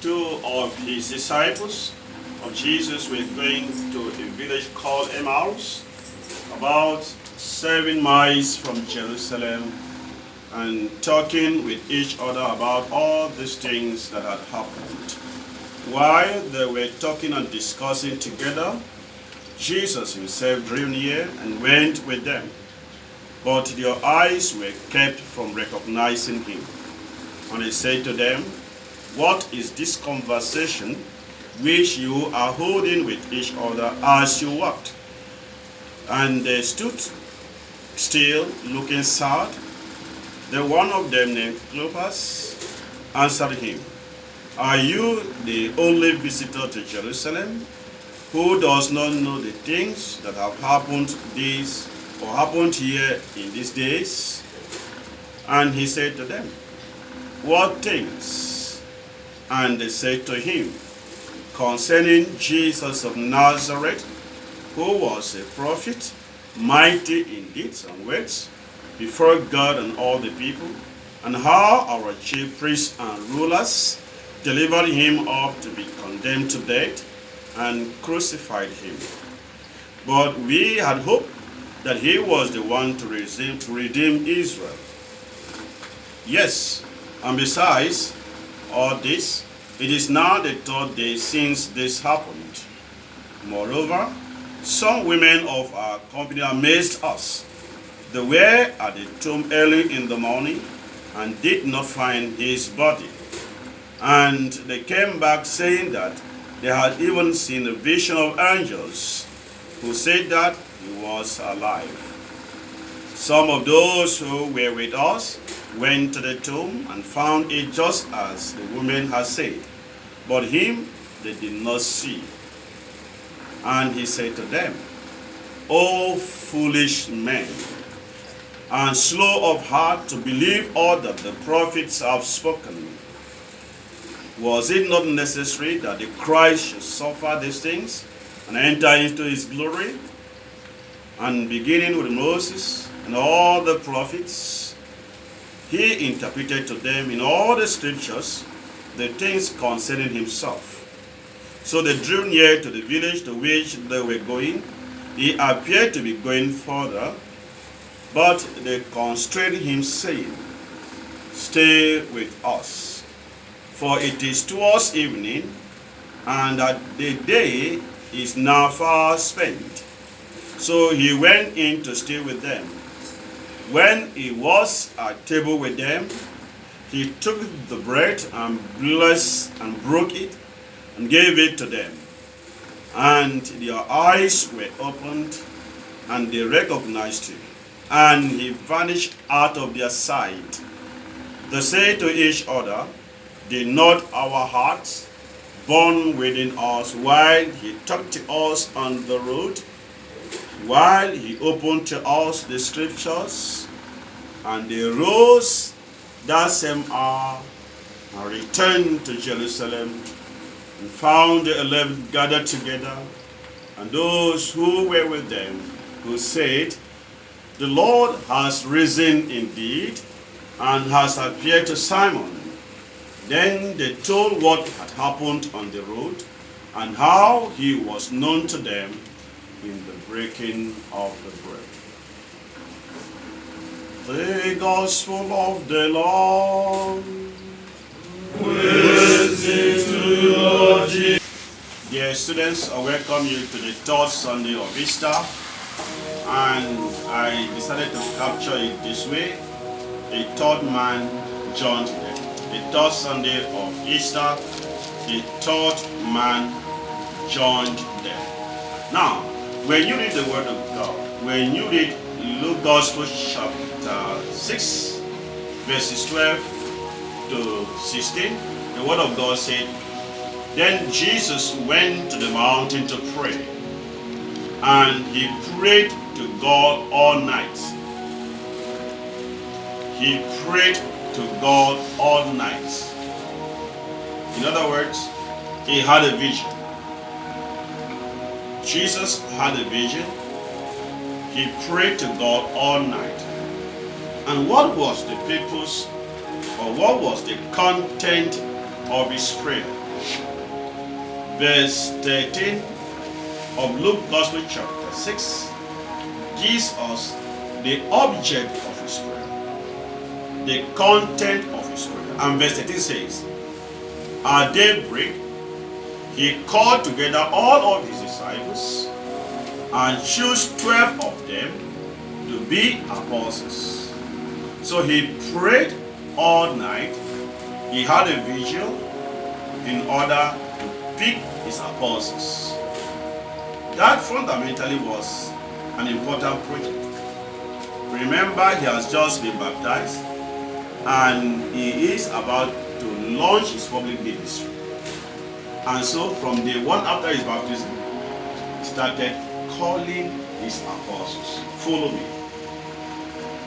two of his disciples of Jesus were going to a village called Emmaus, about 7 miles from Jerusalem, and talking with each other about all these things that had happened. While they were talking and discussing together, Jesus himself drew near and went with them. But their eyes were kept from recognizing him. And he said to them, "What is this conversation which you are holding with each other as you walked?" And they stood still, looking sad. Then one of them, named Cleopas, answered him, "Are you the only visitor to Jerusalem who does not know the things that have happened here in these days?" And he said to them, "What things?" And they said to him, "Concerning Jesus of Nazareth, who was a prophet, mighty in deeds and words, before God and all the people, and how our chief priests and rulers delivered him up to be condemned to death and crucified him. But we had hoped that he was the one to redeem Israel. Yes, and besides all this, it is now the 3rd day since this happened. Moreover, some women of our company amazed us. They were at the tomb early in the morning and did not find his body. And they came back saying that they had even seen a vision of angels who said that he was alive. Some of those who were with us went to the tomb and found it just as the women had said, but him they did not see. And he said to them, "O foolish men, and slow of heart to believe all that the prophets have spoken. Was it not necessary that the Christ should suffer these things and enter into his glory?" And beginning with Moses and all the prophets, he interpreted to them in all the scriptures the things concerning himself. So they drew near to the village to which they were going. He appeared to be going further, but they constrained him, saying, "Stay with us, for it is towards evening, and that the day is now far spent." So he went in to stay with them. When he was at table with them, he took the bread and blessed and broke it and gave it to them. And their eyes were opened, and they recognized him. And he vanished out of their sight. They said to each other, "Did not our hearts burn within us while he talked to us on the road, while he opened to us the scriptures?" And they rose that same hour and returned to Jerusalem, and found the 11 gathered together, and those who were with them, who said, "The Lord has risen indeed, and has appeared to Simon." Then they told what had happened on the road, and how he was known to them in the breaking of the bread. The Gospel of the Lord. Praise be to you, Lord Jesus. Dear students, I welcome you to the 3rd Sunday of Easter, and I decided to capture it this way: a 3rd man joined them. The 3rd Sunday of Easter, the 3rd man joined them. Now, when you read the Word of God, when you read Luke Gospel chapter 6, verses 12 to 16, the Word of God said, "Then Jesus went to the mountain to pray, and he prayed to God all night." He prayed to God all night. In other words, he had a vision. Jesus had a vision. He prayed to God all night. And what was the purpose, or what was the content of his prayer? Verse 13 of Luke Gospel chapter 6 gives us the object of his prayer, the content of his prayer. And verse 13 says, at daybreak, he called together all of his disciples and chose 12 of them to be apostles. So he prayed all night. He had a vigil in order to pick his apostles. That fundamentally was an important project. Remember, he has just been baptized and he is about to launch his public ministry. And so from day one after his baptism, he started calling his apostles. Follow me.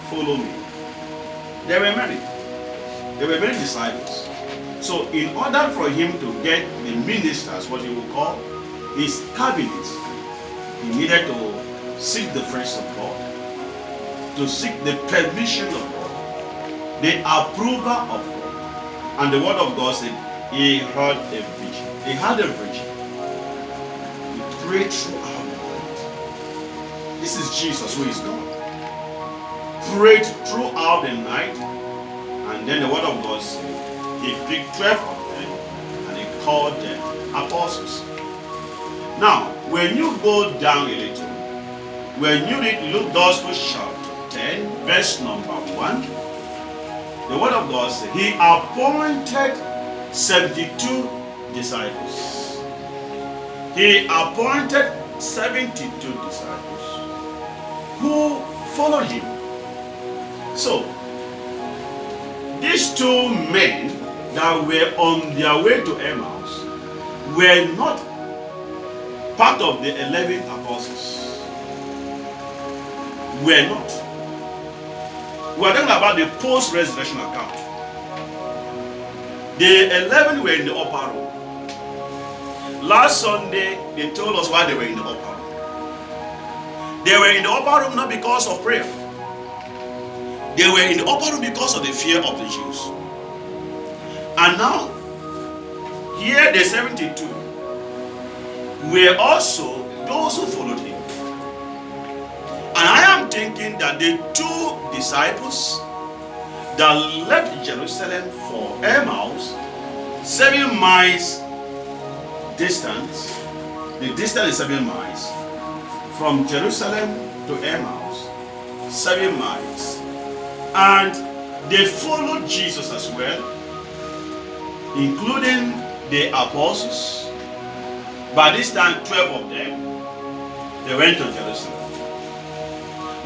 Follow me. There were many. There were many disciples. So in order for him to get the ministers, what he would call his cabinet, he needed to seek the face of God, to seek the permission of God, the approval of God. And the word of God said, he heard a vision. He had a vision. He prayed throughout the night. This is Jesus who is God. Prayed throughout the night, and then the word of God said, he picked 12 of them and he called them apostles. Now, when you go down a little, when you read Luke Gospel chapter 10, verse number 1, the word of God says, he appointed 72 disciples. He appointed 72 disciples who followed him. So, these two men that were on their way to Emmaus were not part of the 11 apostles. Were not. We are talking about the post-resurrection account. The 11 were in the upper room. Last Sunday, they told us why they were in the upper room. They were in the upper room not because of prayer. They were in the upper room because of the fear of the Jews. And now, here the 72 were also those who followed him. And I am thinking that the two disciples that left Jerusalem for Emmaus, 7 miles distance, the distance is 7 miles, from Jerusalem to Emmaus, 7 miles. And they followed Jesus as well, including the apostles. By this time, 12 of them, they went to Jerusalem.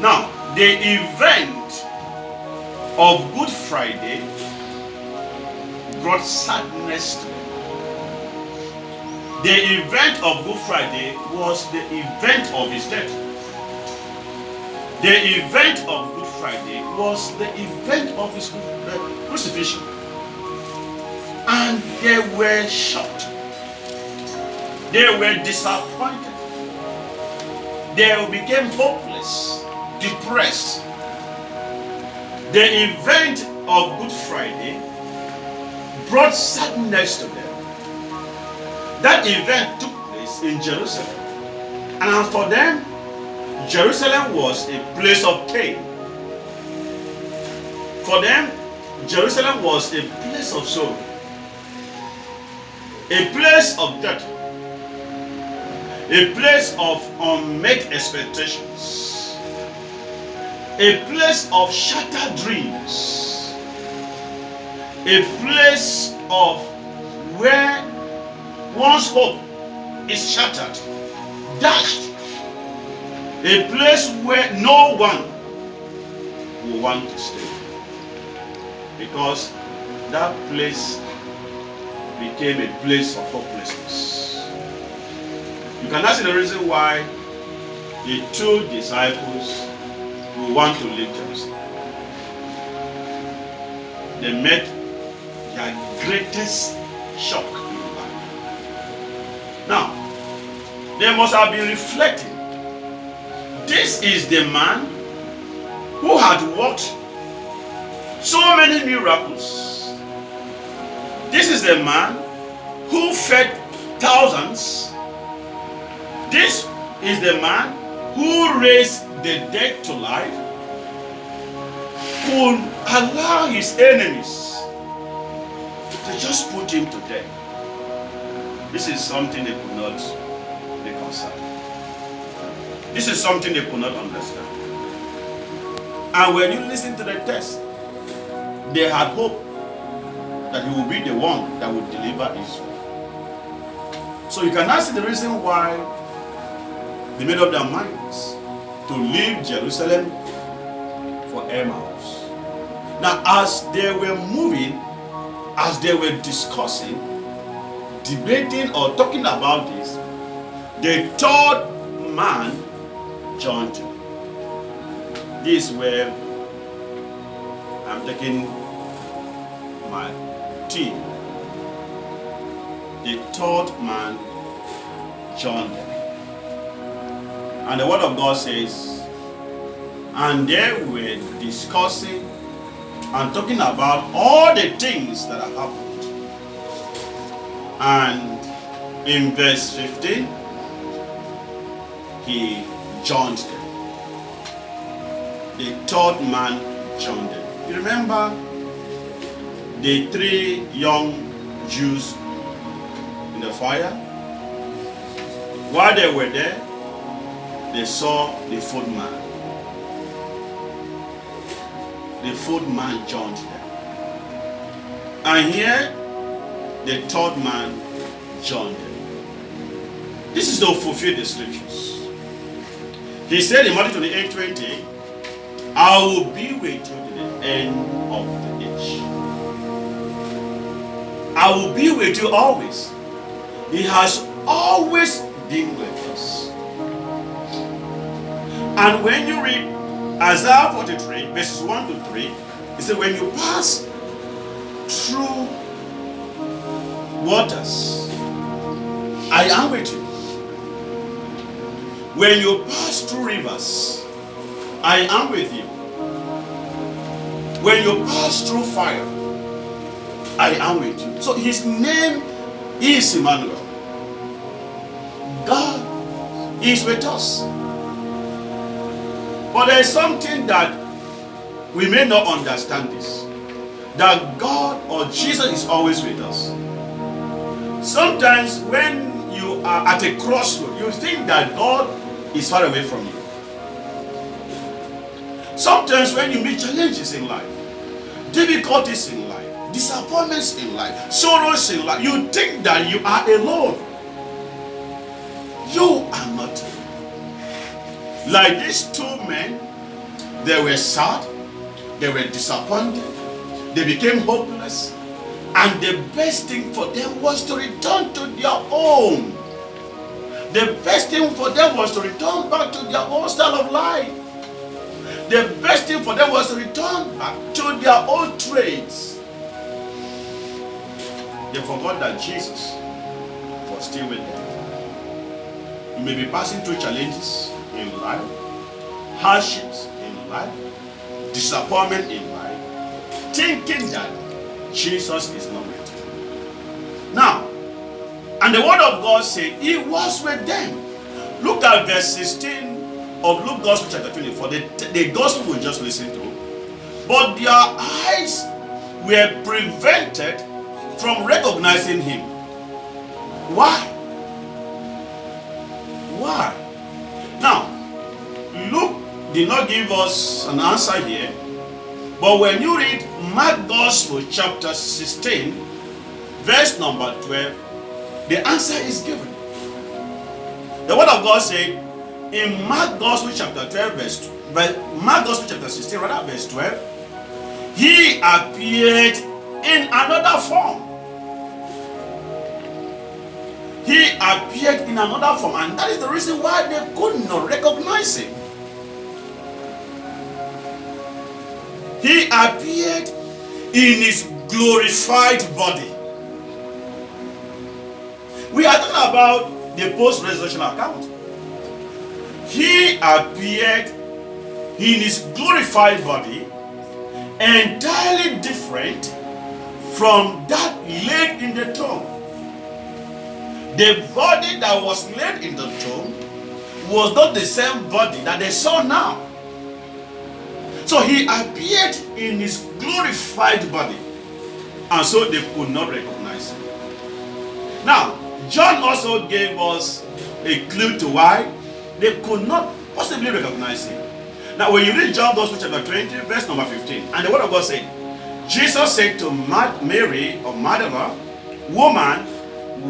Now, the event of Good Friday brought sadness to them. The event of Good Friday was the event of his death. The event of Good Friday was the event of his crucifixion. And they were shocked. They were disappointed. They became hopeless, depressed. The event of Good Friday brought sadness to them. That event took place in Jerusalem. And for them, Jerusalem was a place of pain. For them, Jerusalem was a place of sorrow, a place of death, a place of unmet expectations, a place of shattered dreams, a place of where one's hope is shattered, dashed, a place where no one will want to stay, because that place became a place of hopelessness. You can ask the reason why the two disciples will want to leave Jerusalem. They met their greatest shock in life. Now, they must have been reflecting. This is the man who had worked so many miracles. This is the man who fed thousands. This is the man who raised the dead to life, could allow his enemies to just put him to death. This is something they could not reconcile. This is something they could not understand. And when you listen to the text, they had hope that he will be the one that would deliver Israel. So you can ask the reason why they made up their minds to leave Jerusalem for Emmaus. Now, as they were moving, as they were discussing, debating or talking about this, the third man joined him. This is where I'm taking my tea. The third man joined them. And the word of God says, and they were discussing and talking about all the things that have happened. And in verse 15, he joined them. The third man joined them. You remember the 3 young Jews in the fire? While they were there, they saw the fourth man. The fourth man joined them. And here, the third man joined them. This is to fulfill the scriptures. He said in Matthew 28:20, I will be with you to the end of the age. I will be with you always. He has always been with us. And when you read Isaiah 43, verses 1 to 3, it says, when you pass through waters, I am with you. When you pass through rivers, I am with you. When you pass through fire, I am with you. So his name is Emmanuel. God is with us. But there is something that we may not understand this. That God or Jesus is always with us. Sometimes when you are at a crossroad, you think that God is far away from you. Sometimes when you meet challenges in life, difficulties in life, disappointments in life, sorrows in life, you think that you are alone. You are not alone. Like these 2 men, they were sad, they were disappointed, they became hopeless, and the best thing for them was to return to their home. The best thing for them was to return back to their old style of life. The best thing for them was to return back to their old trades. They forgot that Jesus was still with them. You may be passing through challenges in life, hardships in life, disappointment in life, thinking that Jesus is not with you. Now, and the word of God said he was with them. Look at verse 16 of Luke Gospel chapter 24, the gospel we just listened to. But their eyes were prevented from recognizing him. Why? Why? Now, Luke did not give us an answer here, but when you read Mark Gospel chapter 16, verse number 12, the answer is given. The word of God said in Mark Gospel chapter 12, Mark Gospel chapter 16, verse 12, he appeared in another form. He appeared in another form, and that is the reason why they could not recognize him. He appeared in his glorified body. We are talking about the post-resurrection account. He appeared in his glorified body, entirely different from that laid in the tomb. The body that was laid in the tomb was not the same body that they saw now. So he appeared in his glorified body, and so they could not recognize him. Now, John also gave us a clue to why they could not possibly recognize him. Now, when you read John Gospel chapter 20, verse number 15, and the word of God said, Jesus said to Mary of Magdala, "Woman,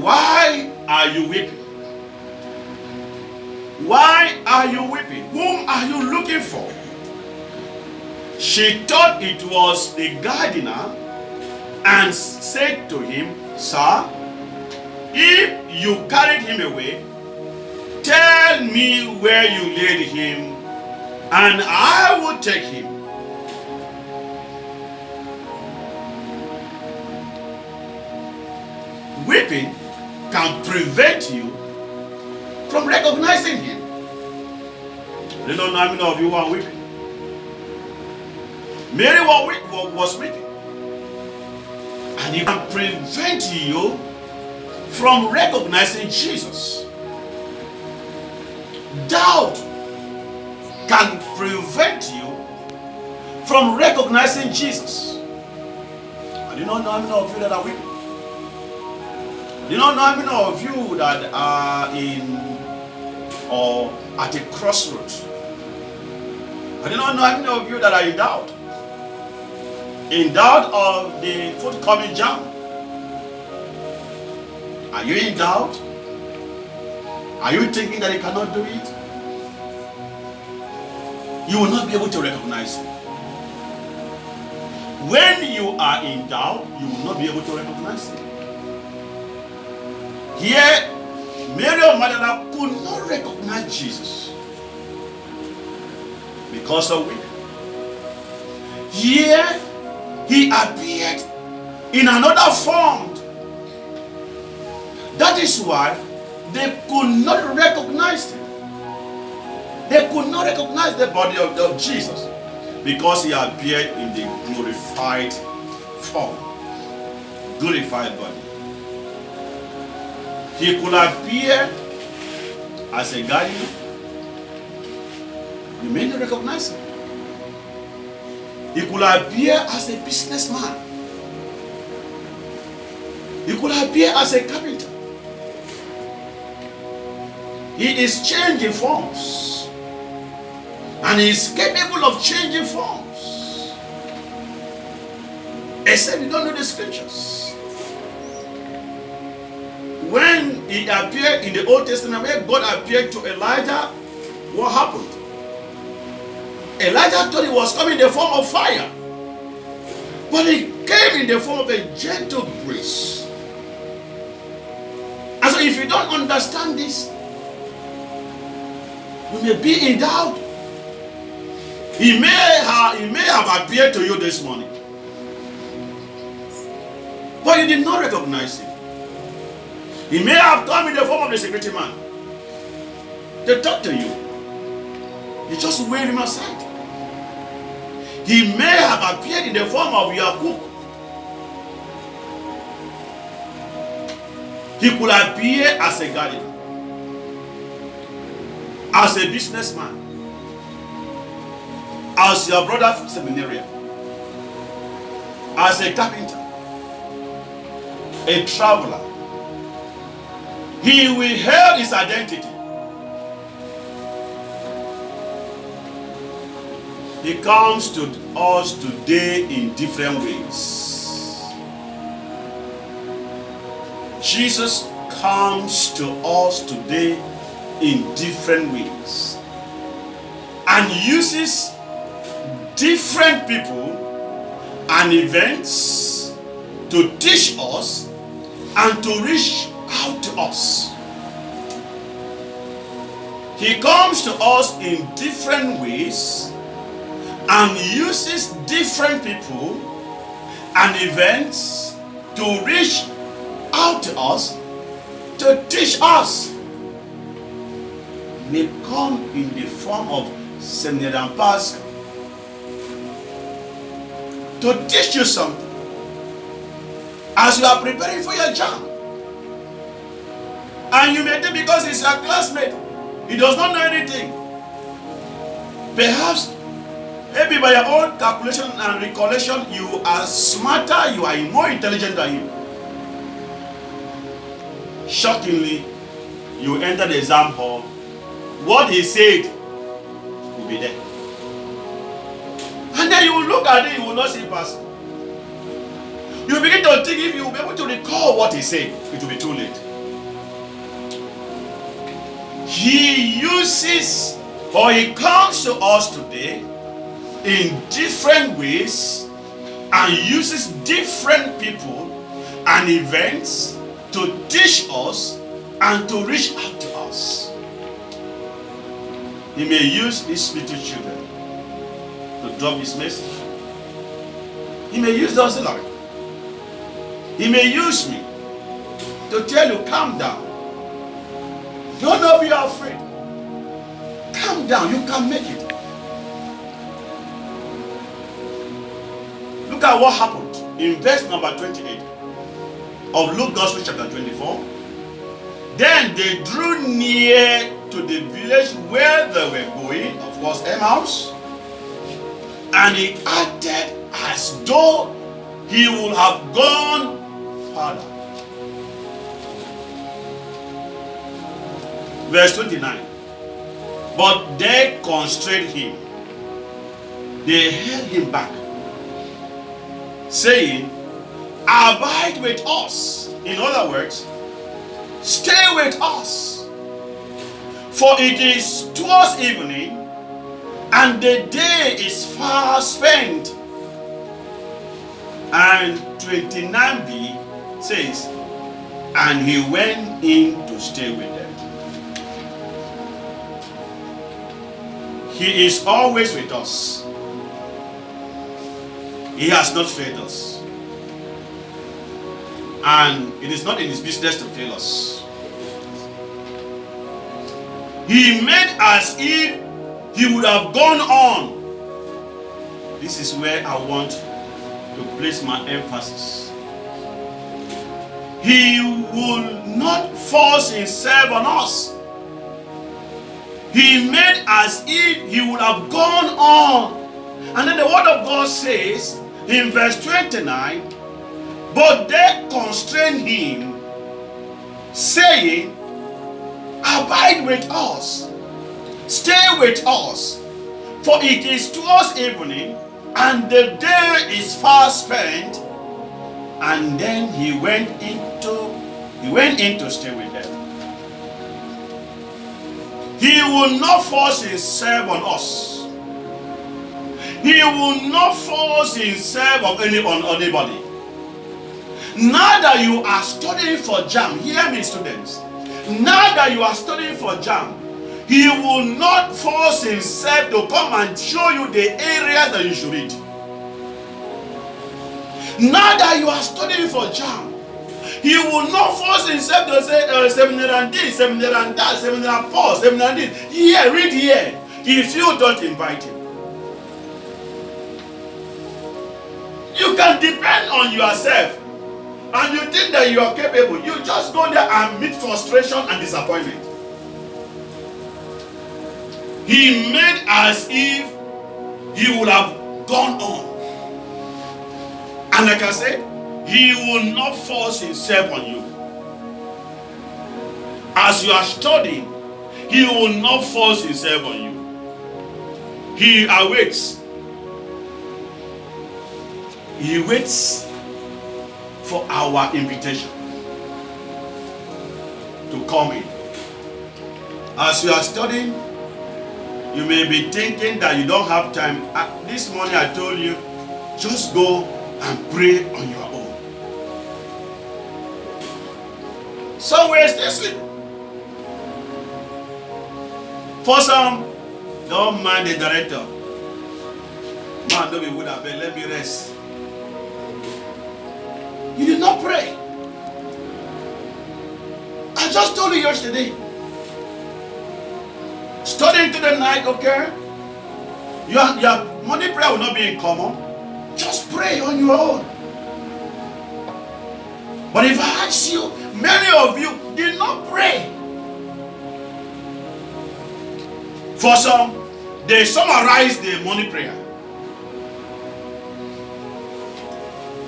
why are you weeping? Why are you weeping? Whom are you looking for?" She thought it was the gardener and said to him, "Sir, if you carried him away, tell me where you laid him, and I will take him." Weeping can prevent you from recognizing him. You don't know how many of you are weeping. Mary was weeping, and it can prevent you from recognizing Jesus. Doubt can prevent you from recognizing Jesus. I do not know how many of you that are weeping. Do you not know how many of you that are in or at a crossroads? I do not know how many of you that are in doubt. In doubt of the forthcoming jam. Are you in doubt? Are you thinking that you cannot do it? You will not be able to recognize it. When you are in doubt, you will not be able to recognize it. Here, Mary of Magdala could not recognize Jesus because of weeping. Here, he appeared in another form. That is why they could not recognize him. They could not recognize the body of Jesus because he appeared in the glorified form, glorified body. He could appear as a gardener. You may not recognize him. He could appear as a businessman. He could appear as a carpenter. He is changing forms. And he is capable of changing forms. Except you don't know the scriptures. When he appeared in the Old Testament, where God appeared to Elijah, what happened? Elijah thought he was coming in the form of fire. But he came in the form of a gentle breeze. And so if you don't understand this, you may be in doubt. He may have appeared to you this morning, but you did not recognize him. He may have come in the form of the security man to talk to you. You just wave him aside. He may have appeared in the form of your cook. He could appear as a gardener, as a businessman, as your brother seminarian, as a carpenter, a traveler. He will held his identity. He comes to us today in different ways. Jesus comes to us today in different ways and uses different people and events to teach us and to reach out to us. He comes to us in different ways and uses different people and events to reach out to us, to teach us. May come in the form of seminarian pastor to teach you something as you are preparing for your job. And you may think because he's a classmate, he does not know anything. Perhaps, maybe by your own calculation and recollection, you are smarter, you are more intelligent than him. Shockingly, you enter the exam hall. What he said will be there. And then you will look at it, you will not see past. You begin to think if you will be able to recall what he said, it will be too late. He uses, or he comes to us today in different ways and uses different people and events to teach us and to reach out to us. He may use his little children to drop his message. He may use those like. He may use me to tell you, calm down. Do not be afraid. Calm down, you can make it. Look at what happened in verse number 28 of Luke Gospel chapter 24. Then they drew near to the village where they were going, of course, Emmaus, and he acted as though he would have gone farther. Verse 29. But they constrained him. They held him back, saying, abide with us. In other words, stay with us. For it is towards evening, and the day is far spent. And 29b says, and he went in to stay with them. He is always with us. He has not failed us. And it is not in his business to fail us. He made as if he would have gone on. This is where I want to place my emphasis. He will not force himself on us. He made as if he would have gone on. And then the word of God says in verse 29, but they constrained him, saying, abide with us, stay with us, for it is towards evening, and the day is far spent. And then he went in to stay with them. He will not force himself on us. He will not force himself on anybody. Now that you are studying for JAM, hear me, students. Now that you are studying for JAM, he will not force himself to come and show you the areas that you should read. Now that you are studying for JAM, he will not force himself to say, seminar and this, seminar and that, seminar and pause, seminar and this. Here, read here. If you don't invite him. You can depend on yourself. And you think that you are capable. You just go there and meet frustration and disappointment. He made as if he would have gone on. And like I said, he will not force himself on you. As you are studying, he will not force himself on you. He awaits. He waits for our invitation to come in. As you are studying, you may be thinking that you don't have time. This morning I told you, just go and pray on your own. Somewhere stay sleeping. For some, don't mind the director. Man, don't be would have been, let me rest. You did not pray. I just told you yesterday. Studying to the night, okay? Your morning prayer will not be in common. Just pray on your own. But if I ask you, many of you did not pray. For some, they summarize the money prayer.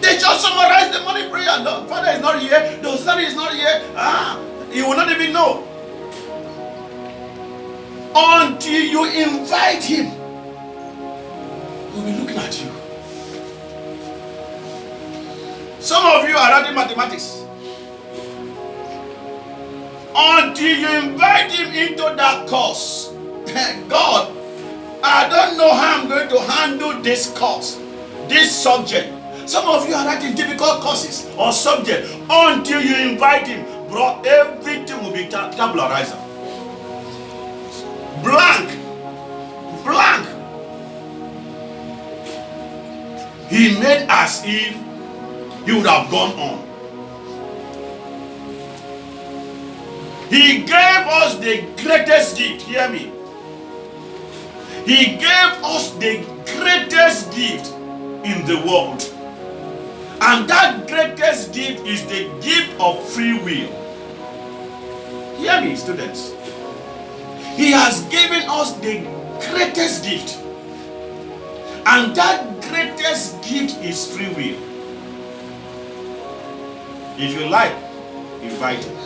They just summarize the money prayer. The Father is not here. The Son is not here. You will not even know. Until you invite him, he'll be looking at you. Some of you are writing mathematics. Until you invite him into that course. God, I don't know how I'm going to handle this course, this subject. Some of you are writing difficult courses or subjects. Until you invite him, bro, everything will be tabula rasa. Blank. Blank. He made as if he would have gone on. He gave us the greatest gift. Hear me. He gave us the greatest gift in the world. And that greatest gift is the gift of free will. Hear me, students. He has given us the greatest gift. And that greatest gift is free will. If you like, invite him.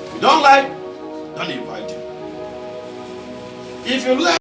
If you don't like, don't invite him. If you like,